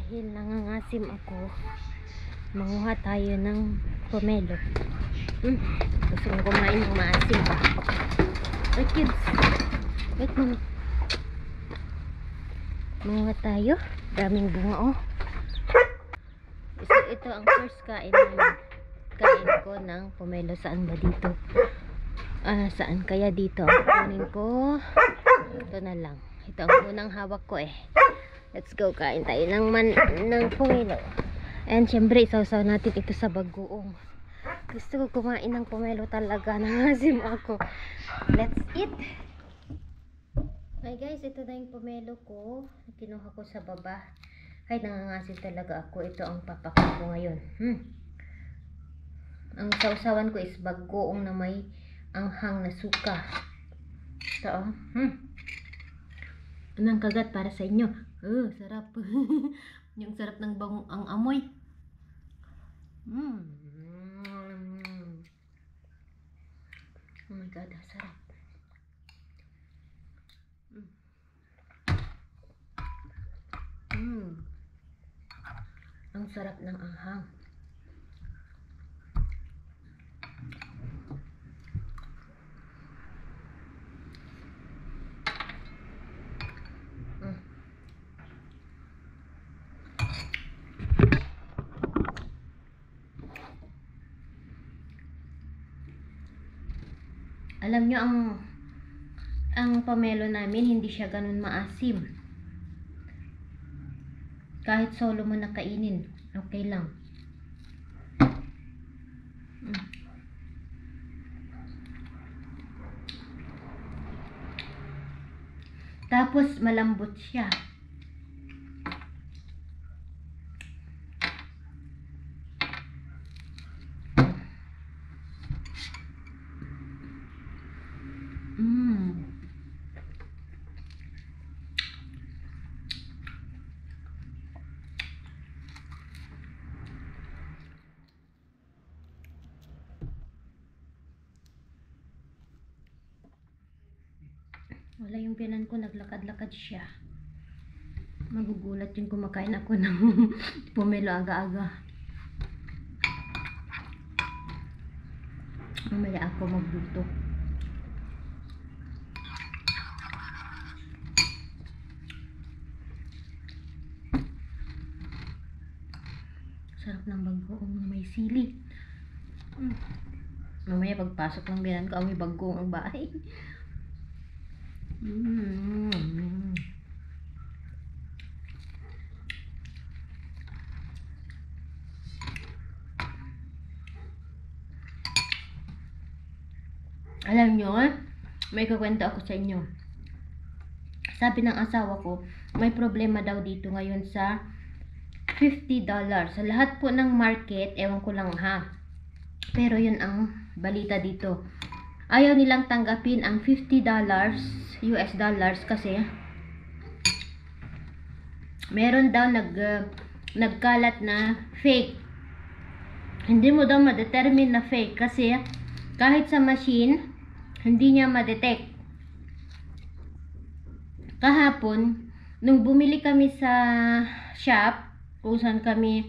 Dahil nangangasim ako, manguha tayo ng pomelo. Gusto mo kumain ng maasim pa. Hey kids, wait mo. Manguha tayo. Daming bunga oh. Ito ang first kain namin. Kain ko ng pomelo. Saan ba dito? Saan kaya dito? Kunin ko. Ito na lang. Ito ang unang hawak ko eh. Let's go, kain tayo ng pomelo. And syempre, isaw-saw natin ito sa bagoong. Gusto ko kumain ng pomelo talaga. Nangasim ako. Let's eat! Hi guys, ito na yung pomelo ko. Kinuha ko sa baba. Ay, nangangasim talaga ako. Ito ang papakin ko ngayon. Ang sausawan ko is bagoong na may anghang na suka. Ito oh. Anong kagat para sa inyo? Sarap. Yung sarap ng bangong ang amoy. Oh my god, sarap. Ang sarap ng anghang. Alam nyo, ang pomelo namin, hindi siya ganun maasim. Kahit solo mo na kainin, okay lang. Tapos, malambot siya. Wala yung pinan ko, naglakad-lakad siya. Magugulat yung kumakain ako ng pomelo aga-aga. Mamaya ako magluto. Sarap ng bagoong may sili. Mamaya pagpasok ng binan ko, may bagoong ang bahay. Alam nyo, may kukwento ako sa inyo. Sabi ng asawa ko, may problema daw dito ngayon sa $50. Sa lahat po ng market, ewan ko lang ha. Pero yun ang balita dito. Ayaw nilang tanggapin ang $50 US dollars kasi meron daw nagkalat na fake. Hindi mo daw ma-determine na fake kasi kahit sa machine hindi niya ma-detect. Kahapon nung bumili kami sa shop kung saan kami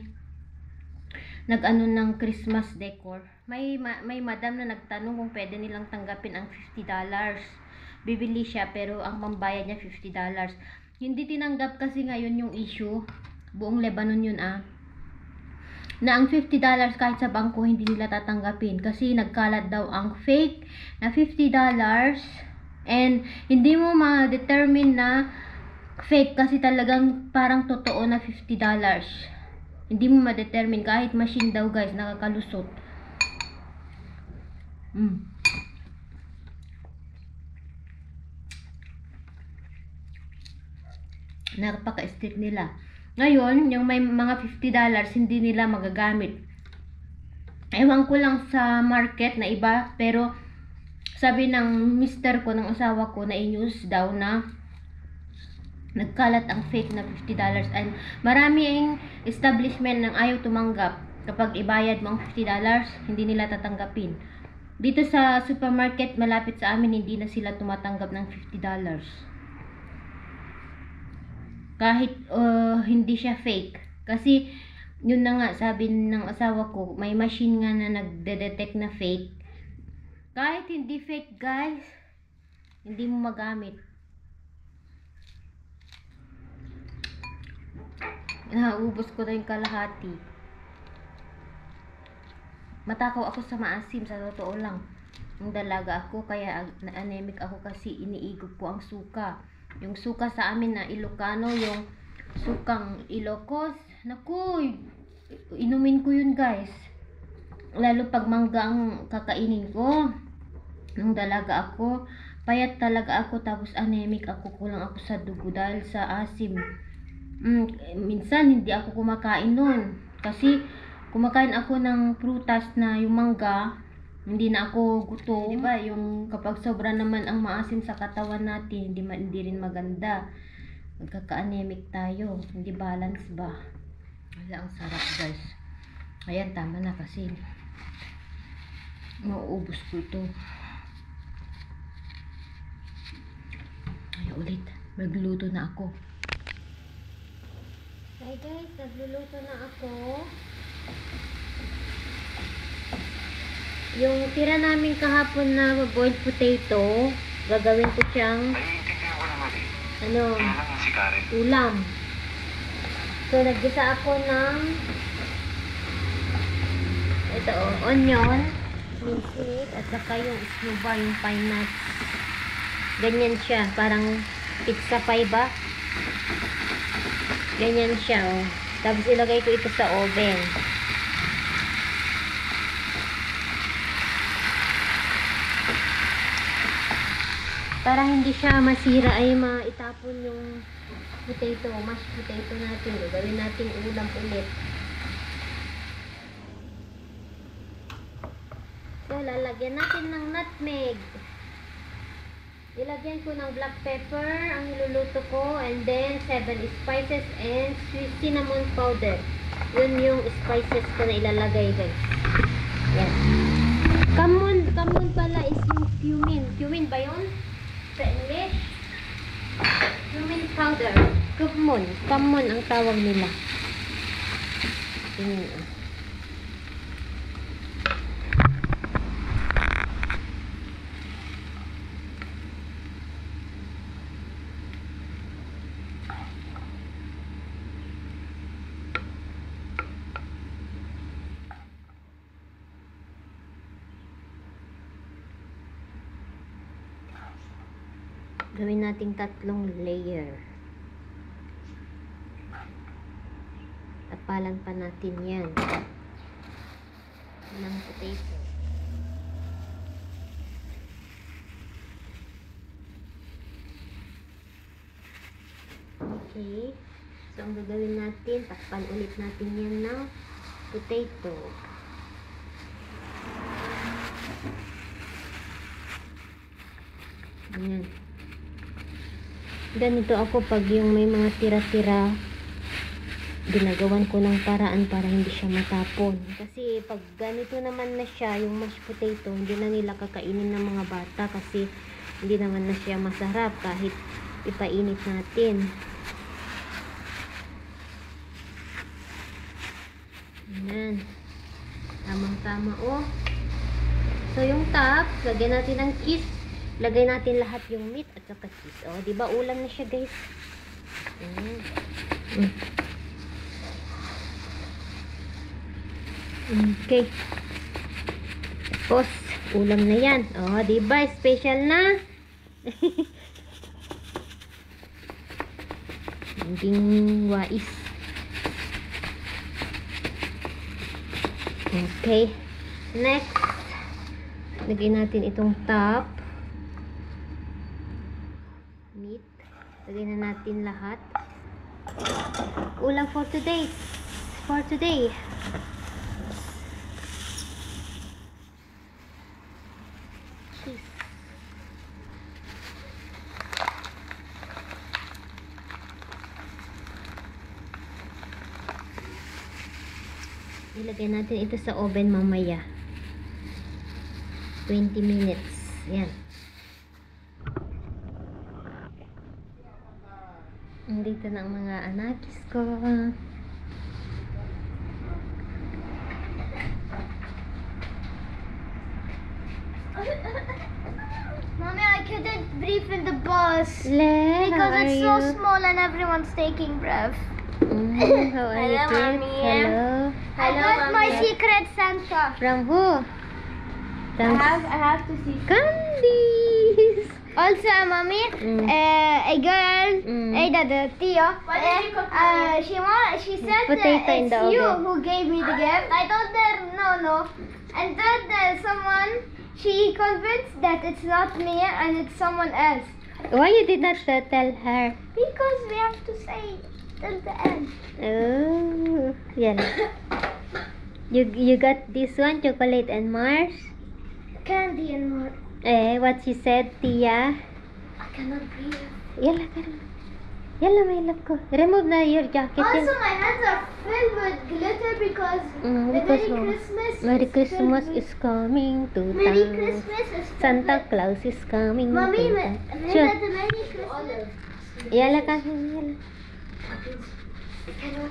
nag-ano ng Christmas decor, may madam na nagtanong kung pwede nilang tanggapin ang $50. Bibili siya pero ang pambayad niya $50. Hindi tinanggap kasi ngayon yung issue. Buong Lebanon yun na ang $50 kahit sa bangko hindi nila tatanggapin kasi nagkalat daw ang fake na $50 and hindi mo ma-determine na fake kasi talagang parang totoo na $50. Hindi mo ma-determine kahit machine daw guys, nakakalusot. Napaka-strict nila. Ngayon, yung may mga $50 hindi nila magagamit. Ewan ko lang sa market na iba, pero sabi ng mister ko, ng asawa ko, na i-news daw na nagkalat ang fake na $50 and maraming establishment nang ayaw tumanggap. Kapag ibayad mo ang $50, hindi nila tatanggapin. Dito sa supermarket malapit sa amin, hindi na sila tumatanggap ng $50. Kahit hindi siya fake. Kasi, yun na nga, sabi ng asawa ko, may machine nga na nagde-detect na fake. Kahit hindi fake, guys, hindi mo magamit. Naubos ko na yung kalahati. Matakaw ako sa maasim, sa totoo lang. Ang dalaga ako, kaya anemic ako kasi iniigop ko ang suka. Yung suka sa amin na Ilocano, yung sukang Ilocos. Naku, inumin ko yun, guys. Lalo pag mangga ang kakainin ko. Nung dalaga ako, payat talaga ako, tapos anemic ako, kulang ako sa dugo dahil sa asim. Minsan hindi ako kumakain nun kasi kumakain ako ng prutas na yung mangga, hindi na ako gutom, diba? Yung kapag sobra naman ang maasim sa katawan natin, hindi rin maganda, magkaka-anemic tayo, hindi balance ba. Wala, ang sarap, guys. Ayan, tama na kasi mauubos ko ito. Ay, ulit, magluto na ako. Hi guys, nagluluto na ako. Yung tira namin kahapon na boiled potato, gagawin ko siyang ulam. So, naggisa ako ng ito, onion, minced, at saka yung snuba, yung pine nuts. Ganyan siya, parang pizza pie ba? Ganyan siya, oh. Tapos ilagay ko ito sa oven. Para hindi siya masira ay maitapon yung potato, mashed potato natin. Gawin natin ulam ulit. So, lalagyan natin ng nutmeg. Ilagyan ko ng black pepper ang niluluto ko, and then 7 spices and cinnamon powder. Yun yung spices ko na ilalagay, guys. Yan. Kamon pala is yung cumin. Cumin ba yun? Sa English? Cumin powder. Kamon ang tawag nila. Yun. Gawin nating 3 layer. Tapalan pa natin yan ng potato. Okay. So, ang gagawin natin, takpan ulit natin yan ng potato. Ayan. Ganito ako pag yung may mga tira-tira, ginagawan ko ng paraan para hindi siya matapon. Kasi pag ganito naman na siya, yung mashed potato, hindi na nila kakainin ng mga bata kasi hindi naman na siya masarap kahit ipainit natin. Ayan. Tamang-tama, oh. So, yung top, lagyan natin ng cheese. Lagay natin lahat yung meat at saka cheese. O, diba? Ulam na siya, guys. Okay. Tapos, ulam na yan. O, diba? Special na. Hinding wais. Okay. Next, lagay natin itong top. Meat. Lagay na natin lahat. Ulam for today. For today. Cheese. Ilagay natin ito sa oven mamaya. 20 minutes. Yan. Dito na ang mga anakis ko. Mommy, I couldn't breathe in the bus Le, because how are it's so you? small and everyone's taking breath. How are Hello, you, kids? Mommy. Hello. I got my secret Santa. From who? From I have to see. Candies. Also, mommy, Mm. a girl, Mm. the Tio, she said Potato in it's the you oven. who gave me the gift. I told her no, and then someone, she convinced that it's not me and it's someone else. Why you did not tell her? Because we have to say till the end. Oh, yeah. You got this one, chocolate and Mars? Candy and more. What she said, Tia? I cannot breathe. Yalla, Karan. Yalla, my love ko. Remove na your jacket. Also, my hands are filled with glitter because Because Merry Christmas filled with- is coming to Merry town. Christmas is filled Santa with- Claus is coming Mommy, to town. Sure. Merry Christmas. Yalla, Karan. Yalla.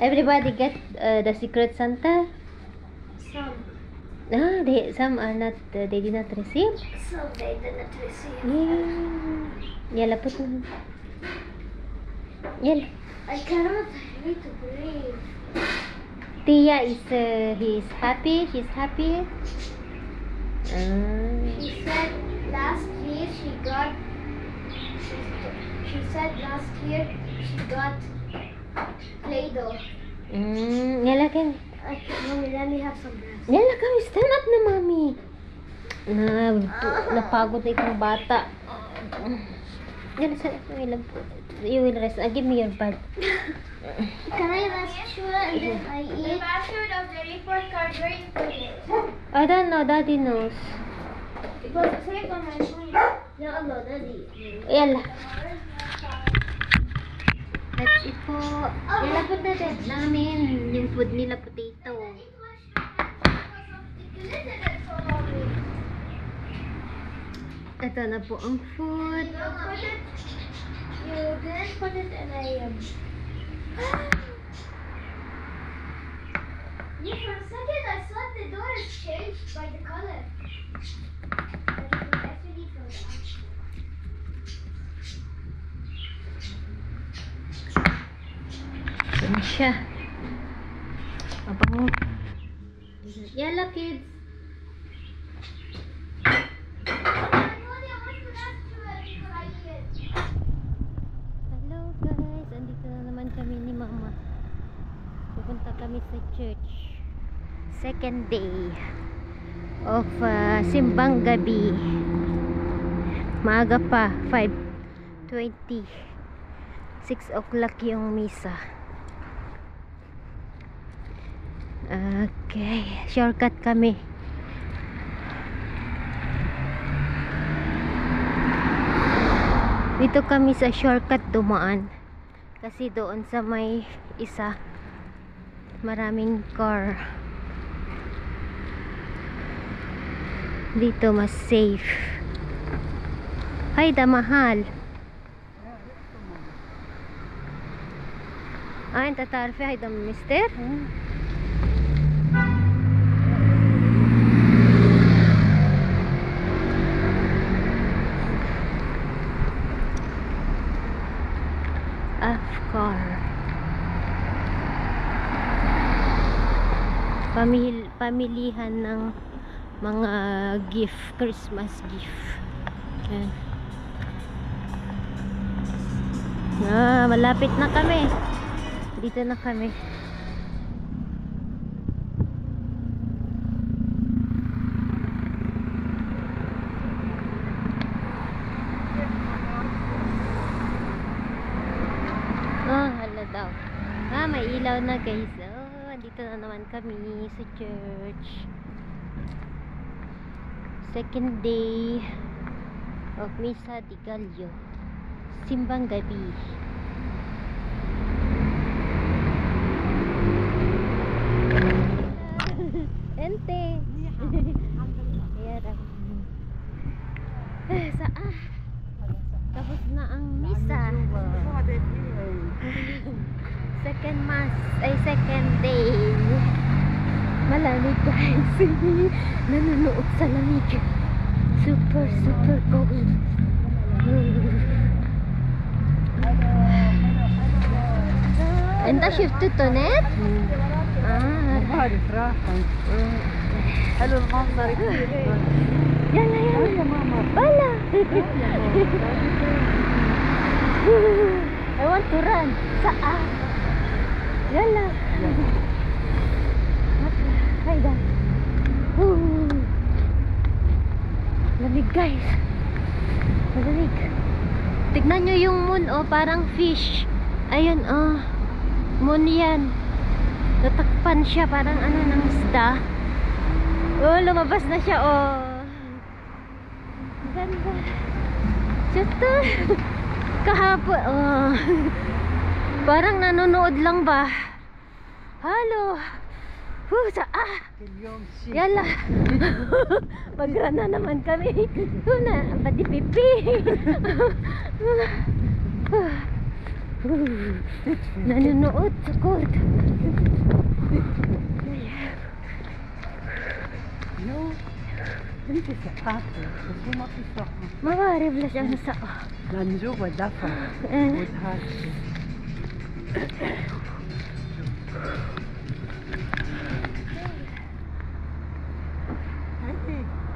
Everybody get the secret Santa? Some Some are not, they did not receive. they didn't receive. Yalla, put na. Yalla. I cannot. I need to breathe. Tia is, he is happy, she's happy. She said last year she got. She said last year she got Play-Doh. Yalla, kan. Mommy, let me have some breath. Yalla, kami, stand up na, mami. Napagod na itong bata. Yalla, stand up, my love. You will rest. Give me your bag. Can I rest sure and then I eat? The password of the report card, where you put it? I don't know, Daddy knows. It was saved on my phone. Yeah, Allah, Daddy. Yalla. That's it po. Yalla, put na din namin. Yung food nila, potato. Ito na po ang food. You didn't put it in a. Yeah, for a second I thought the door is changed by the color. But it's actually from the outside. Yan siya. Mabango. Yalla, kids. Hello guys, andito na naman kami ni Mama. Pupunta kami sa church. Second day of simbang gabi. Maaga pa, 5:20. 6 o'clock yung misa. Okay, shortcut kami. Dito kami sa shortcut dumaan. Kasi doon sa may isa, maraming car. Dito mas safe. Hay da mahal. Ay, tatarfe hay da mister. Car. Pamilihan ng mga gift, Christmas gift. Ayan. Malapit na kami. Dito na kami. Hala daw. May ilaw na guys. Andito na naman kami sa church. Second day of Misa di Gallo. Simbang gabi. Ente. Saan? Tapos na ang misa. Second mass, ay second day. Malamig guys. Nanonood sa lamig. Super, super cold. انت شفت التونات؟ عارف راحة. حلو المنظر كثير. يلا يلا يا ماما. ولا I want to run. Saa. Yala. Hayda. Lamig guys. Malamig. Tignan nyo yung moon oh, parang fish. Ayun oh. Moon yan. Tatakpan siya parang ano ng isda. Oh, lumabas na siya oh. Ganda. Chuto. Kahapon oh. Parang nanonood lang ba? Halo. Yala. Magra na naman kami. Una, pati pipi. Nanonood sa court. No, انت سقعتي بس هو ما في سقعة. ما بعرف ليش انا سقع. لان جوا دفع إيه. وتهاشي.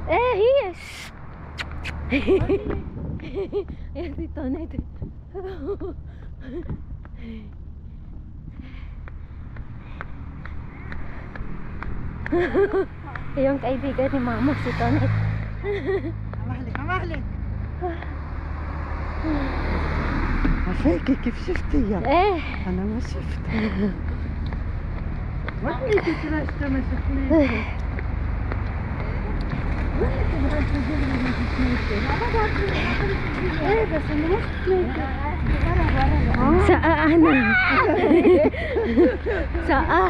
Eh, yes. Yan si Tonay. Yung kaibigan ni Mama si Tonay. مهلك مهلك. عفاكي كيف شفتيها؟ Eh. أنا ما شفتها. ما تريدي ترى ما شفتني. Saa na. Saa.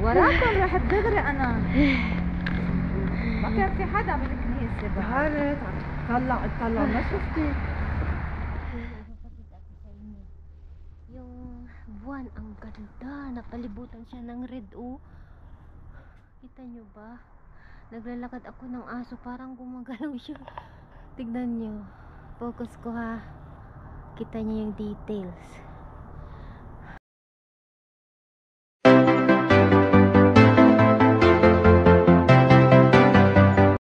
وراكم رحت دغري انا. ما كان في حدا بالكنيسة ظهرت طلع ما شفتي. Yung buwan ang ganda. Napalibutan siya ng red oh. Kita nyo ba? Naglalakad ako ng aso. Parang gumagalaw siya. Tignan nyo. Focus ko ha. Kita nyo yung details.